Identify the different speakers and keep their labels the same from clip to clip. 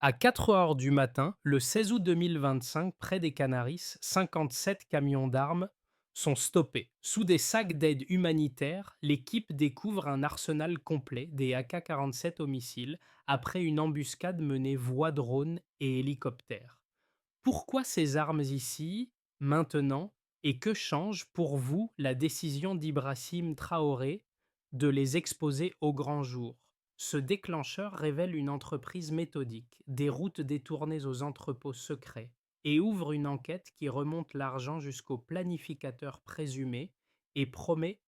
Speaker 1: À 4 heures du matin, le 16 août 2025, près des Canaries, 57 camions d'armes sont stoppés. Sous des sacs d'aide humanitaire, l'équipe découvre un arsenal complet des AK-47 au missile après une embuscade menée voie drone et hélicoptère. Pourquoi ces armes ici, maintenant, et que change pour vous la décision d'Ibrahim Traoré de les exposer au grand jour? Ce déclencheur révèle une entreprise méthodique, des routes détournées aux entrepôts secrets, et ouvre une enquête qui remonte l'argent jusqu'au planificateur présumé et promet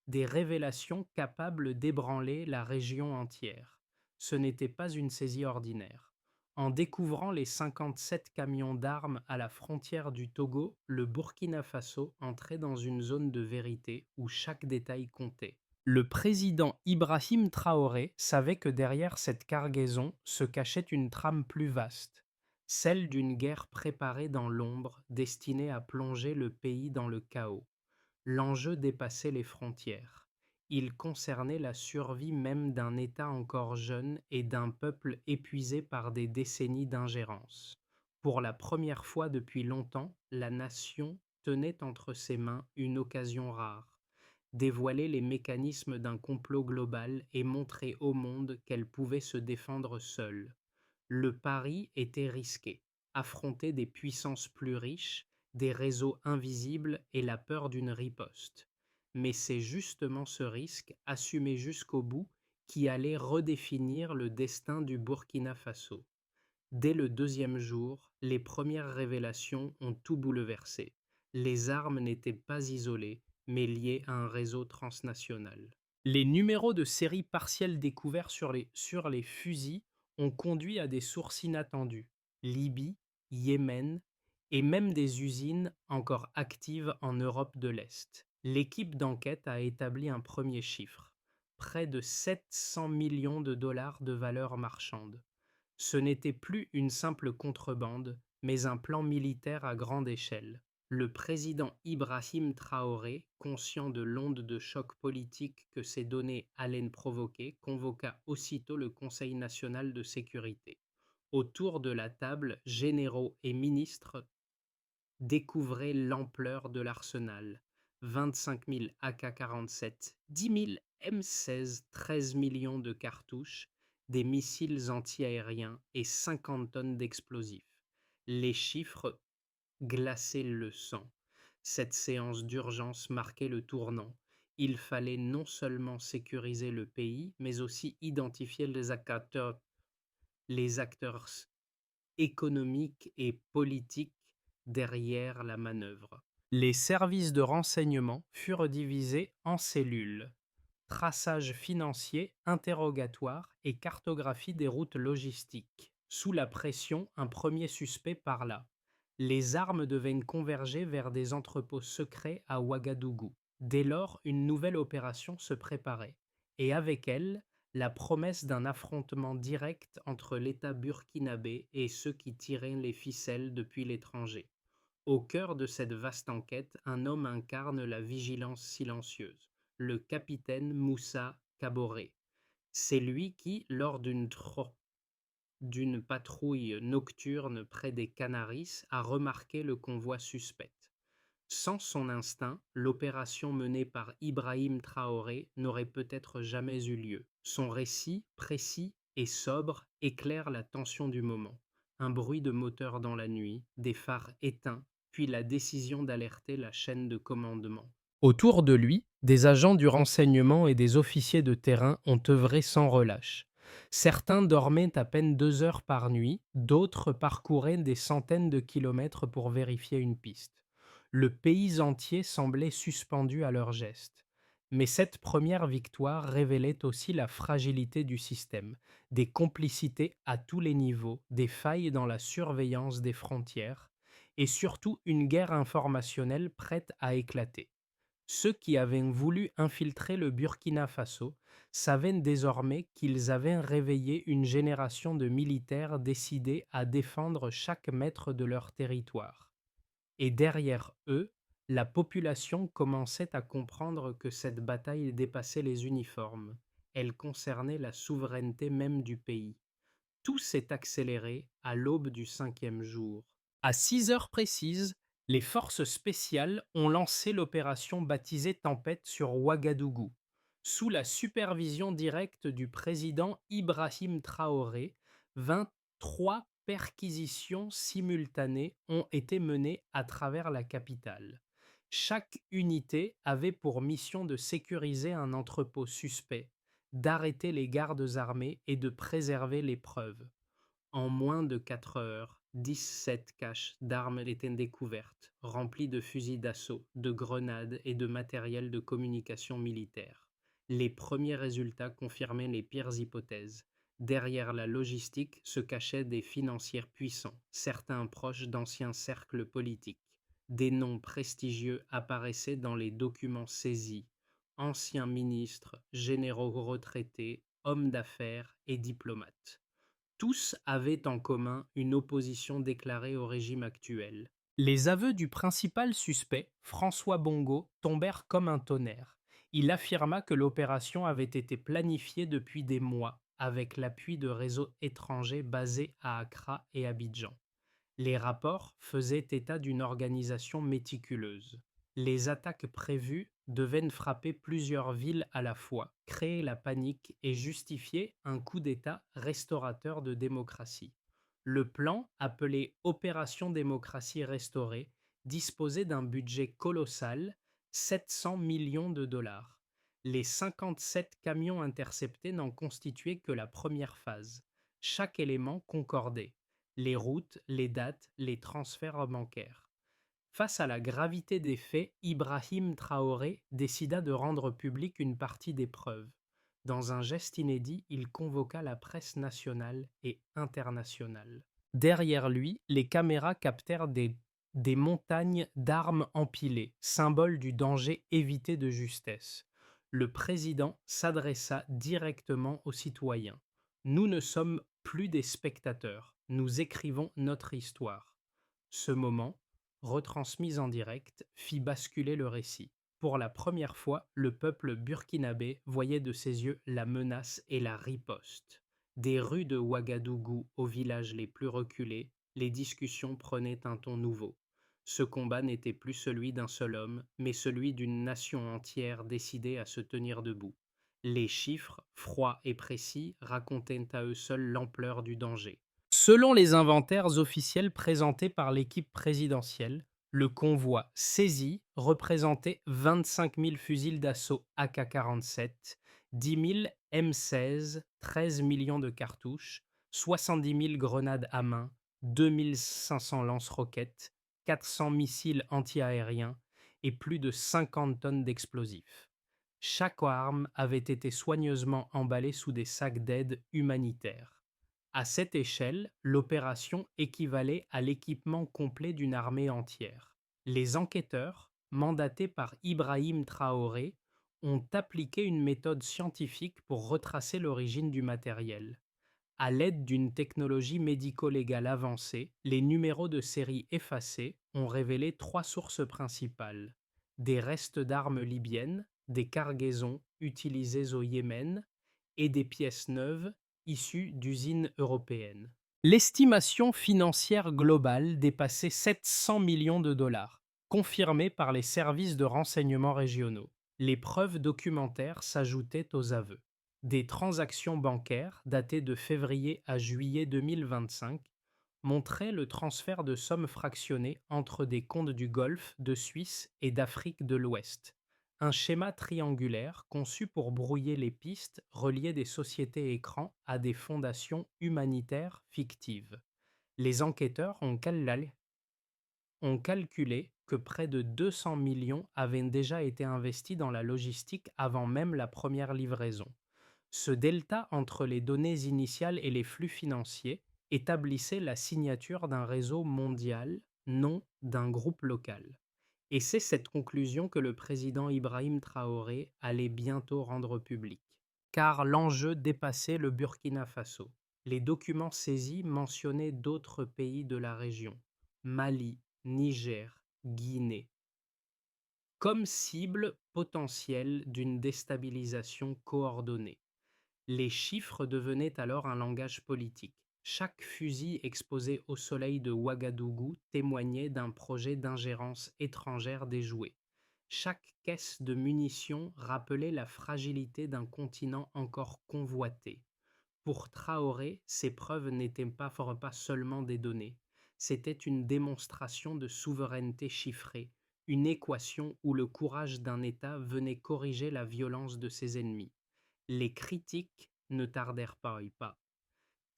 Speaker 1: des révélations capables d'ébranler la région entière. Ce n'était pas une saisie ordinaire. En découvrant les 57 camions d'armes à la frontière du Togo, le Burkina Faso entrait dans une zone de vérité où chaque détail comptait. Le président Ibrahim Traoré savait que derrière cette cargaison se cachait une trame plus vaste, celle d'une guerre préparée dans l'ombre destinée à plonger le pays dans le chaos. L'enjeu dépassait les frontières. Il concernait la survie même d'un État encore jeune et d'un peuple épuisé par des décennies d'ingérence. Pour la première fois depuis longtemps, la nation tenait entre ses mains une occasion rare, dévoiler les mécanismes d'un complot global et montrer au monde qu'elle pouvait se défendre seule. Le pari était risqué, affronter des puissances plus riches, des réseaux invisibles et la peur d'une riposte. Mais c'est justement ce risque, assumé jusqu'au bout, qui allait redéfinir le destin du Burkina Faso. Dès le deuxième jour, les premières révélations ont tout bouleversé. Les armes n'étaient pas isolées, mais liées à un réseau transnational. Les numéros de série partiels découverts sur les fusils ont conduit à des sources inattendues: Libye, Yémen et même des usines encore actives en Europe de l'Est. L'équipe d'enquête a établi un premier chiffre: près de 700 millions de dollars de valeur marchande. Ce n'était plus une simple contrebande, mais un plan militaire à grande échelle. Le président Ibrahim Traoré, conscient de l'onde de choc politique que ces données allaient provoquer, convoqua aussitôt le Conseil national de sécurité. Autour de la table, généraux et ministres découvraient l'ampleur de l'arsenal: 25 000 AK-47, 10 000 M16, 13 millions de cartouches, des missiles antiaériens et 50 tonnes d'explosifs. Les chiffres glaçaient le sang. Cette séance d'urgence marquait le tournant. Il fallait non seulement sécuriser le pays, mais aussi identifier les acteurs économiques et politiques derrière la manœuvre. Les services de renseignement furent divisés en cellules: traçage financier, interrogatoire et cartographie des routes logistiques. Sous la pression, un premier suspect parla. Les armes devaient converger vers des entrepôts secrets à Ouagadougou. Dès lors, une nouvelle opération se préparait, et avec elle, la promesse d'un affrontement direct entre l'État burkinabé et ceux qui tiraient les ficelles depuis l'étranger. Au cœur de cette vaste enquête, un homme incarne la vigilance silencieuse: le capitaine Moussa Kaboré. C'est lui qui, lors d'une patrouille nocturne près des Canaries, a remarqué le convoi suspect. Sans son instinct, l'opération menée par Ibrahim Traoré n'aurait peut-être jamais eu lieu. Son récit, précis et sobre, éclaire la tension du moment. Un bruit de moteur dans la nuit, des phares éteints, puis la décision d'alerter la chaîne de commandement. Autour de lui, des agents du renseignement et des officiers de terrain ont œuvré sans relâche. Certains dormaient à peine 2 heures par nuit, d'autres parcouraient des centaines de kilomètres pour vérifier une piste. Le pays entier semblait suspendu à leurs gestes. Mais cette première victoire révélait aussi la fragilité du système: des complicités à tous les niveaux, des failles dans la surveillance des frontières, et surtout une guerre informationnelle prête à éclater. Ceux qui avaient voulu infiltrer le Burkina Faso savaient désormais qu'ils avaient réveillé une génération de militaires décidés à défendre chaque mètre de leur territoire. Et derrière eux, la population commençait à comprendre que cette bataille dépassait les uniformes. Elle concernait la souveraineté même du pays. Tout s'est accéléré à l'aube du cinquième jour. À 6 heures précises, les forces spéciales ont lancé l'opération baptisée Tempête sur Ouagadougou, sous la supervision directe du président Ibrahim Traoré. 23 perquisitions simultanées ont été menées à travers la capitale. Chaque unité avait pour mission de sécuriser un entrepôt suspect, d'arrêter les gardes armés et de préserver les preuves. En moins de 4 heures, 17 caches d'armes étaient découvertes, remplies de fusils d'assaut, de grenades et de matériel de communication militaire. Les premiers résultats confirmaient les pires hypothèses. Derrière la logistique se cachaient des financiers puissants, certains proches d'anciens cercles politiques. Des noms prestigieux apparaissaient dans les documents saisis: anciens ministres, généraux retraités, hommes d'affaires et diplomates. Tous avaient en commun une opposition déclarée au régime actuel. Les aveux du principal suspect, François Bongo, tombèrent comme un tonnerre. Il affirma que l'opération avait été planifiée depuis des mois, avec l'appui de réseaux étrangers basés à Accra et Abidjan. Les rapports faisaient état d'une organisation méticuleuse. Les attaques prévues devaient frapper plusieurs villes à la fois, créer la panique et justifier un coup d'État restaurateur de démocratie. Le plan, appelé Opération Démocratie restaurée, disposait d'un budget colossal, 700 millions de dollars. Les 57 camions interceptés n'en constituaient que la première phase. Chaque élément concordait: les routes, les dates, les transferts bancaires. Face à la gravité des faits, Ibrahim Traoré décida de rendre publique une partie des preuves. Dans un geste inédit, il convoqua la presse nationale et internationale. Derrière lui, les caméras captèrent des montagnes d'armes empilées, symbole du danger évité de justesse. Le président s'adressa directement aux citoyens: nous ne sommes plus des spectateurs, nous écrivons notre histoire. Ce moment, retransmis en direct, fit basculer le récit. Pour la première fois, le peuple burkinabé voyait de ses yeux la menace et la riposte. Des rues de Ouagadougou aux villages les plus reculés, les discussions prenaient un ton nouveau. Ce combat n'était plus celui d'un seul homme, mais celui d'une nation entière décidée à se tenir debout. Les chiffres, froids et précis, racontaient à eux seuls l'ampleur du danger. Selon les inventaires officiels présentés par l'équipe présidentielle, le convoi saisi représentait 25 000 fusils d'assaut AK-47, 10 000 M16, 13 millions de cartouches, 70 000 grenades à main, 2 500 lance-roquettes, 400 missiles antiaériens et plus de 50 tonnes d'explosifs. Chaque arme avait été soigneusement emballée sous des sacs d'aide humanitaire. À cette échelle, l'opération équivalait à l'équipement complet d'une armée entière. Les enquêteurs, mandatés par Ibrahim Traoré, ont appliqué une méthode scientifique pour retracer l'origine du matériel. À l'aide d'une technologie médico-légale avancée, les numéros de série effacés ont révélé trois sources principales: des restes d'armes libyennes, des cargaisons utilisées au Yémen et des pièces neuves issues d'usines européennes. L'estimation financière globale dépassait 700 millions de dollars, confirmée par les services de renseignement régionaux. Les preuves documentaires s'ajoutaient aux aveux. Des transactions bancaires datées de février à juillet 2025 montraient le transfert de sommes fractionnées entre des comptes du Golfe, de Suisse et d'Afrique de l'Ouest. Un schéma triangulaire conçu pour brouiller les pistes reliait des sociétés écrans à des fondations humanitaires fictives. Les enquêteurs ont calculé que près de 200 millions avaient déjà été investis dans la logistique avant même la première livraison. Ce delta entre les données initiales et les flux financiers établissait la signature d'un réseau mondial, non d'un groupe local. Et c'est cette conclusion que le président Ibrahim Traoré allait bientôt rendre publique. Car l'enjeu dépassait le Burkina Faso. Les documents saisis mentionnaient d'autres pays de la région: Mali, Niger, Guinée, comme cible potentielle d'une déstabilisation coordonnée. Les chiffres devenaient alors un langage politique. Chaque fusil exposé au soleil de Ouagadougou témoignait d'un projet d'ingérence étrangère déjoué. Chaque caisse de munitions rappelait la fragilité d'un continent encore convoité. Pour Traoré, ces preuves n'étaient pas seulement des données, c'était une démonstration de souveraineté chiffrée, une équation où le courage d'un État venait corriger la violence de ses ennemis. Les critiques ne tardèrent pas.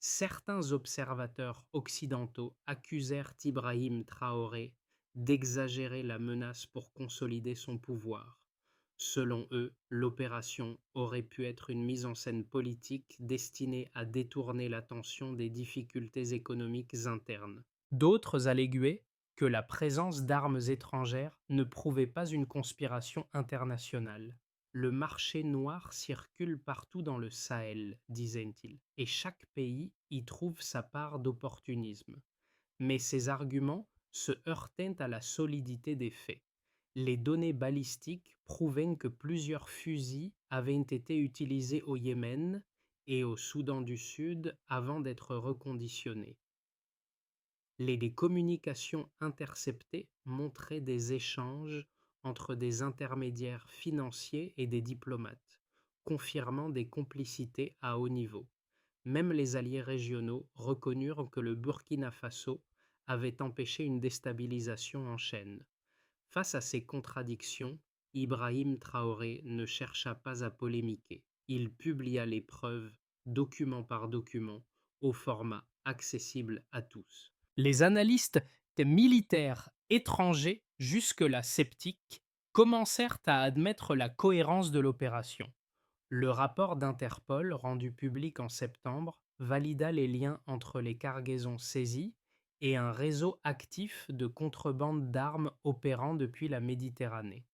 Speaker 1: Certains observateurs occidentaux accusèrent Ibrahim Traoré d'exagérer la menace pour consolider son pouvoir. Selon eux, l'opération aurait pu être une mise en scène politique destinée à détourner l'attention des difficultés économiques internes. D'autres alléguaient que la présence d'armes étrangères ne prouvait pas une conspiration internationale. Le marché noir circule partout dans le Sahel, disaient-ils, et chaque pays y trouve sa part d'opportunisme. Mais ces arguments se heurtaient à la solidité des faits. Les données balistiques prouvaient que plusieurs fusils avaient été utilisés au Yémen et au Soudan du Sud avant d'être reconditionnés. Les communications interceptées montraient des échanges entre des intermédiaires financiers et des diplomates, confirmant des complicités à haut niveau. Même les alliés régionaux reconnurent que le Burkina Faso avait empêché une déstabilisation en chaîne. Face à ces contradictions, Ibrahim Traoré ne chercha pas à polémiquer. Il publia les preuves, document par document, au format accessible à tous. Les analystes militaires étrangers, jusque-là sceptiques, commencèrent à admettre la cohérence de l'opération. Le rapport d'Interpol, rendu public en septembre, valida les liens entre les cargaisons saisies et un réseau actif de contrebande d'armes opérant depuis la Méditerranée.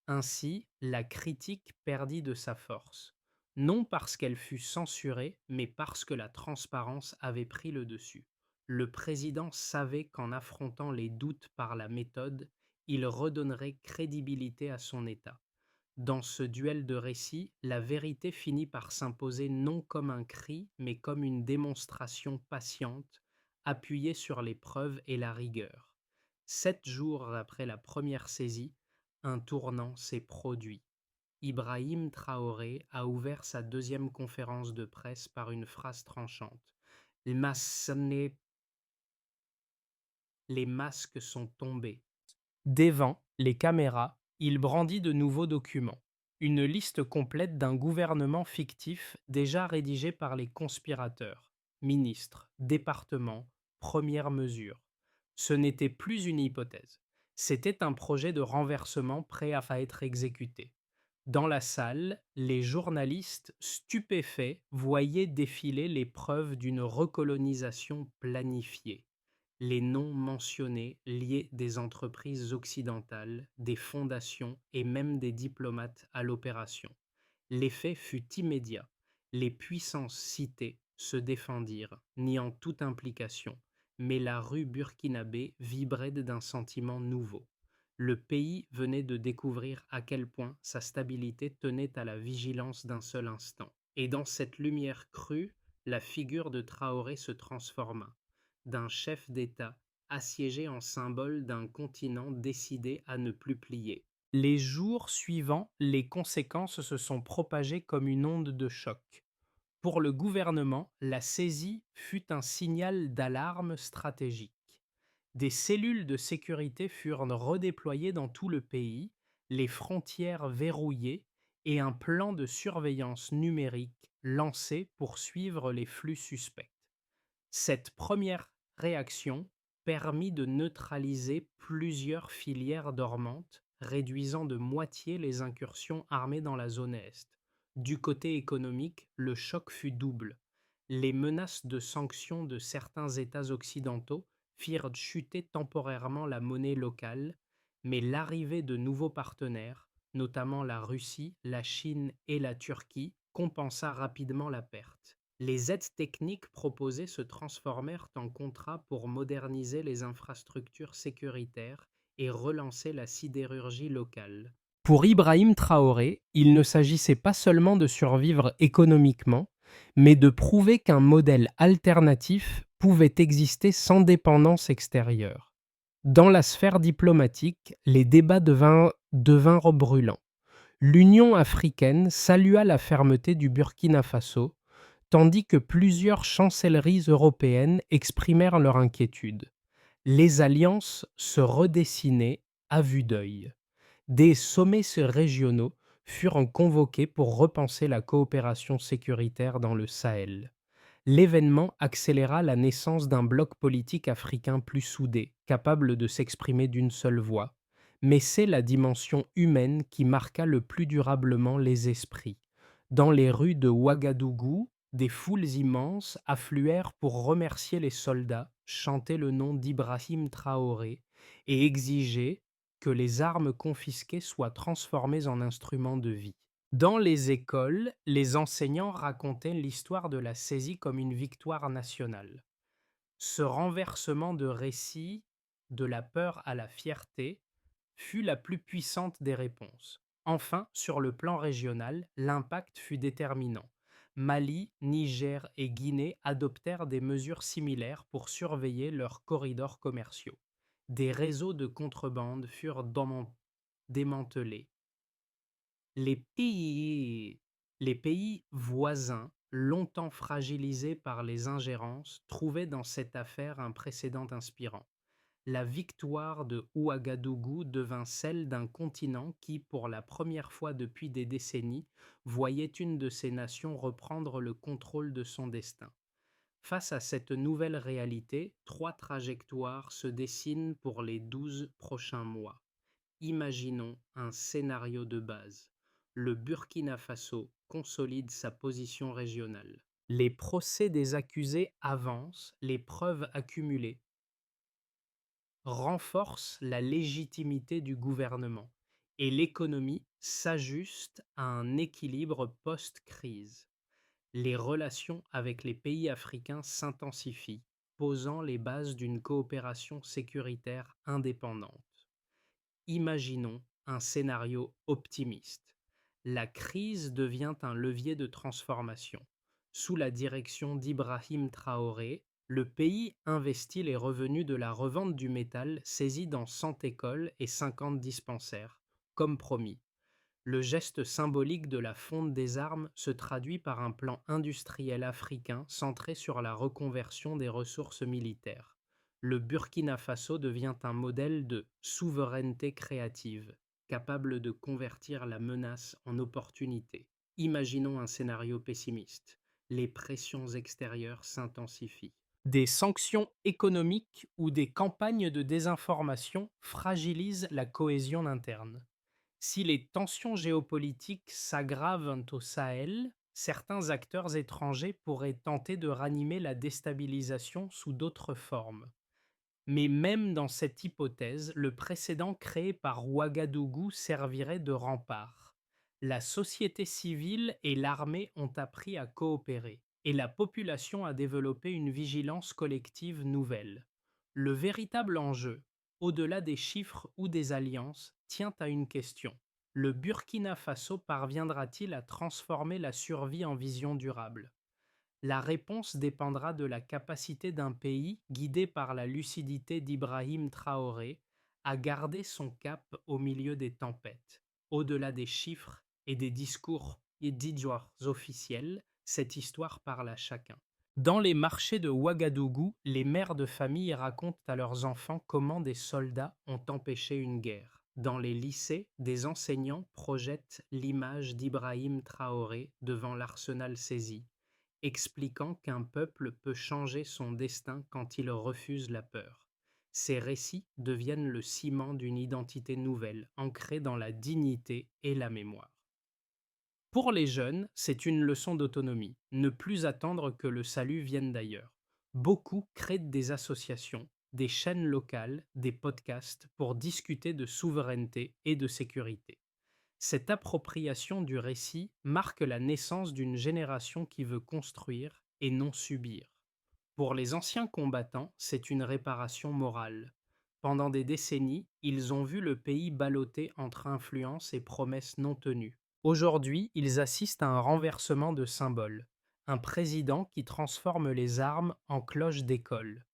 Speaker 1: Ainsi, la critique perdit de sa force, non parce qu'elle fut censurée, mais parce que la transparence avait pris le dessus. Le président savait qu'en affrontant les doutes par la méthode, il redonnerait crédibilité à son État. Dans ce duel de récits, la vérité finit par s'imposer non comme un cri, mais comme une démonstration patiente, appuyée sur les preuves et la rigueur. 7 jours après la première saisie, un tournant s'est produit. Ibrahim Traoré a ouvert sa deuxième conférence de presse par une phrase tranchante. Les masques sont tombés. Devant les caméras, il brandit de nouveaux documents. Une liste complète d'un gouvernement fictif déjà rédigé par les conspirateurs. Ministres, départements, premières mesures. Ce n'était plus une hypothèse. C'était un projet de renversement prêt à être exécuté. Dans la salle, les journalistes, stupéfaits, voyaient défiler les preuves d'une recolonisation planifiée. Les noms mentionnés liaient des entreprises occidentales, des fondations et même des diplomates à l'opération. L'effet fut immédiat. Les puissances citées se défendirent, niant toute implication, mais la rue burkinabé vibrait d'un sentiment nouveau. Le pays venait de découvrir à quel point sa stabilité tenait à la vigilance d'un seul instant. Et dans cette lumière crue, la figure de Traoré se transforma, d'un chef d'État assiégé en symbole d'un continent décidé à ne plus plier. Les jours suivants, les conséquences se sont propagées comme une onde de choc. Pour le gouvernement, la saisie fut un signal d'alarme stratégique. Des cellules de sécurité furent redéployées dans tout le pays, les frontières verrouillées et un plan de surveillance numérique lancé pour suivre les flux suspects. Cette première réaction permit de neutraliser plusieurs filières dormantes, réduisant de moitié les incursions armées dans la zone Est. Du côté économique, le choc fut double. Les menaces de sanctions de certains États occidentaux firent chuter temporairement la monnaie locale, mais l'arrivée de nouveaux partenaires, notamment la Russie, la Chine et la Turquie, compensa rapidement la perte. Les aides techniques proposées se transformèrent en contrats pour moderniser les infrastructures sécuritaires et relancer la sidérurgie locale. Pour Ibrahim Traoré, il ne s'agissait pas seulement de survivre économiquement, mais de prouver qu'un modèle alternatif pouvait exister sans dépendance extérieure. Dans la sphère diplomatique, les débats devinrent brûlants. L'Union africaine salua la fermeté du Burkina Faso, tandis que plusieurs chancelleries européennes exprimèrent leur inquiétude. Les alliances se redessinaient à vue d'œil. Des régionaux furent convoqués pour repenser la coopération sécuritaire dans le Sahel. L'événement accéléra la naissance d'un bloc politique africain plus soudé, capable de s'exprimer d'une seule voix. Mais c'est la dimension humaine qui marqua le plus durablement les esprits. Dans les rues de Ouagadougou, des foules immenses affluèrent pour remercier les soldats, chanter le nom d'Ibrahim Traoré et exiger que les armes confisquées soient transformées en instruments de vie. Dans les écoles, les enseignants racontaient l'histoire de la saisie comme une victoire nationale. Ce renversement de récit, de la peur à la fierté, fut la plus puissante des réponses. Enfin, sur le plan régional, l'impact fut déterminant. Mali, Niger et Guinée adoptèrent des mesures similaires pour surveiller leurs corridors commerciaux. Des réseaux de contrebande furent démantelés. Les pays voisins, longtemps fragilisés par les ingérences, trouvaient dans cette affaire un précédent inspirant. La victoire de Ouagadougou devint celle d'un continent qui, pour la première fois depuis des décennies, voyait une de ses nations reprendre le contrôle de son destin. Face à cette nouvelle réalité, trois trajectoires se dessinent pour les 12 prochains mois. Imaginons un scénario de base. Le Burkina Faso consolide sa position régionale. Les procès des accusés avancent, les preuves accumulées renforcent la légitimité du gouvernement et l'économie s'ajuste à un équilibre post-crise. Les relations avec les pays africains s'intensifient, posant les bases d'une coopération sécuritaire indépendante. Imaginons un scénario optimiste. La crise devient un levier de transformation. Sous la direction d'Ibrahim Traoré, le pays investit les revenus de la revente du métal saisi dans 100 écoles et 50 dispensaires, comme promis. Le geste symbolique de la fonte des armes se traduit par un plan industriel africain centré sur la reconversion des ressources militaires. Le Burkina Faso devient un modèle de souveraineté créative, capable de convertir la menace en opportunité. Imaginons un scénario pessimiste. Les pressions extérieures s'intensifient. Des sanctions économiques ou des campagnes de désinformation fragilisent la cohésion interne. Si les tensions géopolitiques s'aggravent au Sahel, certains acteurs étrangers pourraient tenter de ranimer la déstabilisation sous d'autres formes. Mais même dans cette hypothèse, le précédent créé par Ouagadougou servirait de rempart. La société civile et l'armée ont appris à coopérer, et la population a développé une vigilance collective nouvelle. Le véritable enjeu, au-delà des chiffres ou des alliances, tient à une question. Le Burkina Faso parviendra-t-il à transformer la survie en vision durable? La réponse dépendra de la capacité d'un pays, guidé par la lucidité d'Ibrahim Traoré, à garder son cap au milieu des tempêtes. Au-delà des chiffres et des discours et d'histoires officiels, cette histoire parle à chacun. Dans les marchés de Ouagadougou, les mères de famille racontent à leurs enfants comment des soldats ont empêché une guerre. Dans les lycées, des enseignants projettent l'image d'Ibrahim Traoré devant l'arsenal saisi, expliquant qu'un peuple peut changer son destin quand il refuse la peur. Ces récits deviennent le ciment d'une identité nouvelle, ancrée dans la dignité et la mémoire. Pour les jeunes, c'est une leçon d'autonomie, ne plus attendre que le salut vienne d'ailleurs. Beaucoup créent des associations, des chaînes locales, des podcasts pour discuter de souveraineté et de sécurité. Cette appropriation du récit marque la naissance d'une génération qui veut construire et non subir. Pour les anciens combattants, c'est une réparation morale. Pendant des décennies, ils ont vu le pays ballotté entre influences et promesses non tenues. Aujourd'hui, ils assistent à un renversement de symboles. un président qui transforme les armes en cloches d'école.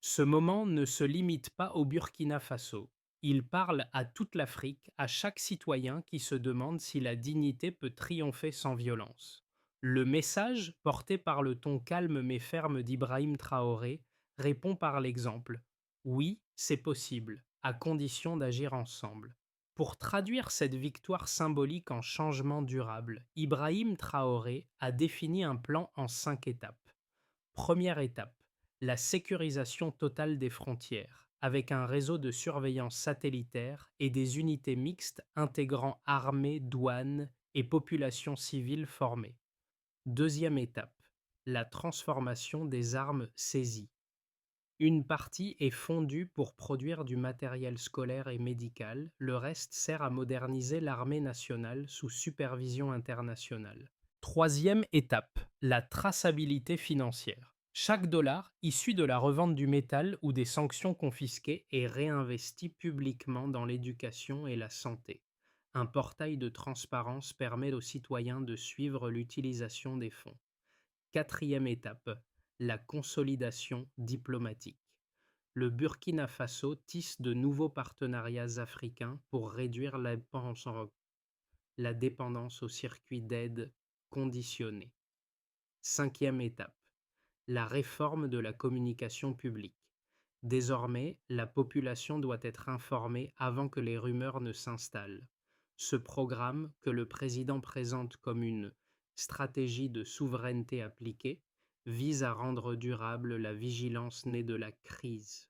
Speaker 1: Ce moment ne se limite pas au Burkina Faso. Il parle à toute l'Afrique, à chaque citoyen qui se demande si la dignité peut triompher sans violence. Le message, porté par le ton calme mais ferme d'Ibrahim Traoré, répond par l'exemple. Oui, c'est possible, à condition d'agir ensemble. Pour traduire cette victoire symbolique en changement durable, Ibrahim Traoré a défini un plan en 5 étapes. Première étape, la sécurisation totale des frontières, avec un réseau de surveillance satellitaire et des unités mixtes intégrant armée, douane et population civile formée. Deuxième étape, la transformation des armes saisies. Une partie est fondue pour produire du matériel scolaire et médical, le reste sert à moderniser l'armée nationale sous supervision internationale. Troisième étape, la traçabilité financière. Chaque dollar issu de la revente du métal ou des sanctions confisquées est réinvesti publiquement dans l'éducation et la santé. Un portail de transparence permet aux citoyens de suivre l'utilisation des fonds. Quatrième étape, la consolidation diplomatique. Le Burkina Faso tisse de nouveaux partenariats africains pour réduire la dépendance aux circuits d'aide conditionnés. Cinquième étape, la réforme de la communication publique. Désormais, la population doit être informée avant que les rumeurs ne s'installent. Ce programme, que le président présente comme une stratégie de souveraineté appliquée, vise à rendre durable la vigilance née de la crise.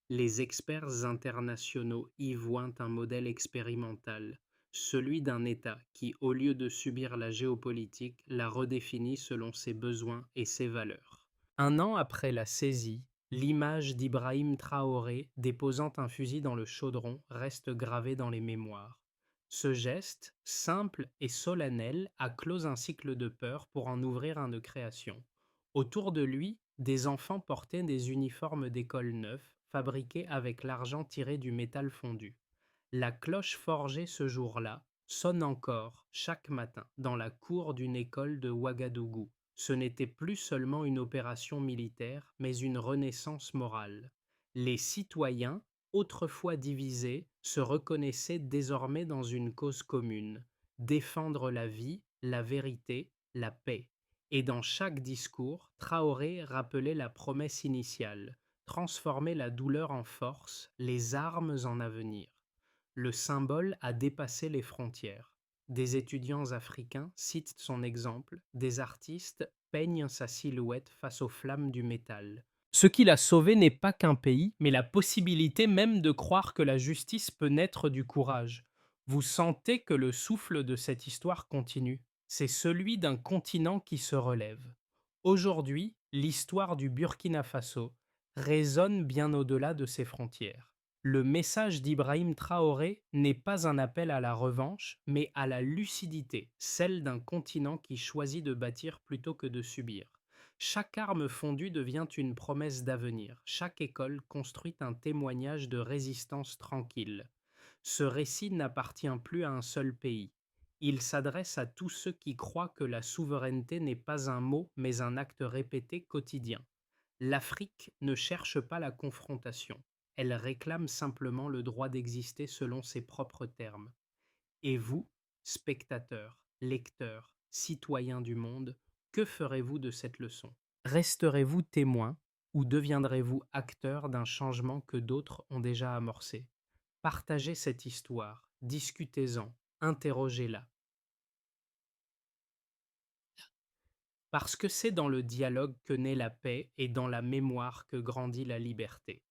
Speaker 1: Les experts internationaux y voient un modèle expérimental, celui d'un État qui, au lieu de subir la géopolitique, la redéfinit selon ses besoins et ses valeurs. Un an après la saisie, l'image d'Ibrahim Traoré déposant un fusil dans le chaudron reste gravée dans les mémoires. Ce geste, simple et solennel, a clos un cycle de peur pour en ouvrir un de création. Autour de lui, des enfants portaient des uniformes d'école neufs, fabriqués avec l'argent tiré du métal fondu. La cloche forgée ce jour-là sonne encore chaque matin dans la cour d'une école de Ouagadougou. Ce n'était plus seulement une opération militaire, mais une renaissance morale. Les citoyens, autrefois divisés, se reconnaissaient désormais dans une cause commune: défendre la vie, la vérité, la paix. Et dans chaque discours, Traoré rappelait la promesse initiale: transformer la douleur en force, les armes en avenir. Le symbole a dépassé les frontières. Des étudiants africains citent son exemple, des artistes peignent sa silhouette face aux flammes du métal. Ce qui l'a sauvé n'est pas qu'un pays, mais la possibilité même de croire que la justice peut naître du courage. Vous sentez que le souffle de cette histoire continue. C'est celui d'un continent qui se relève. Aujourd'hui, l'histoire du Burkina Faso résonne bien au-delà de ses frontières. Le message d'Ibrahim Traoré n'est pas un appel à la revanche, mais à la lucidité, celle d'un continent qui choisit de bâtir plutôt que de subir. Chaque arme fondue devient une promesse d'avenir, chaque école construit un témoignage de résistance tranquille. Ce récit n'appartient plus à un seul pays. Il s'adresse à tous ceux qui croient que la souveraineté n'est pas un mot mais un acte répété quotidien. L'Afrique ne cherche pas la confrontation, elle réclame simplement le droit d'exister selon ses propres termes. Et vous, spectateurs, lecteurs, citoyens du monde, que ferez-vous de cette leçon? Resterez-vous témoin ou deviendrez-vous acteur d'un changement que d'autres ont déjà amorcé? Partagez cette histoire, discutez-en, interrogez-la. Parce que c'est dans le dialogue que naît la paix et dans la mémoire que grandit la liberté.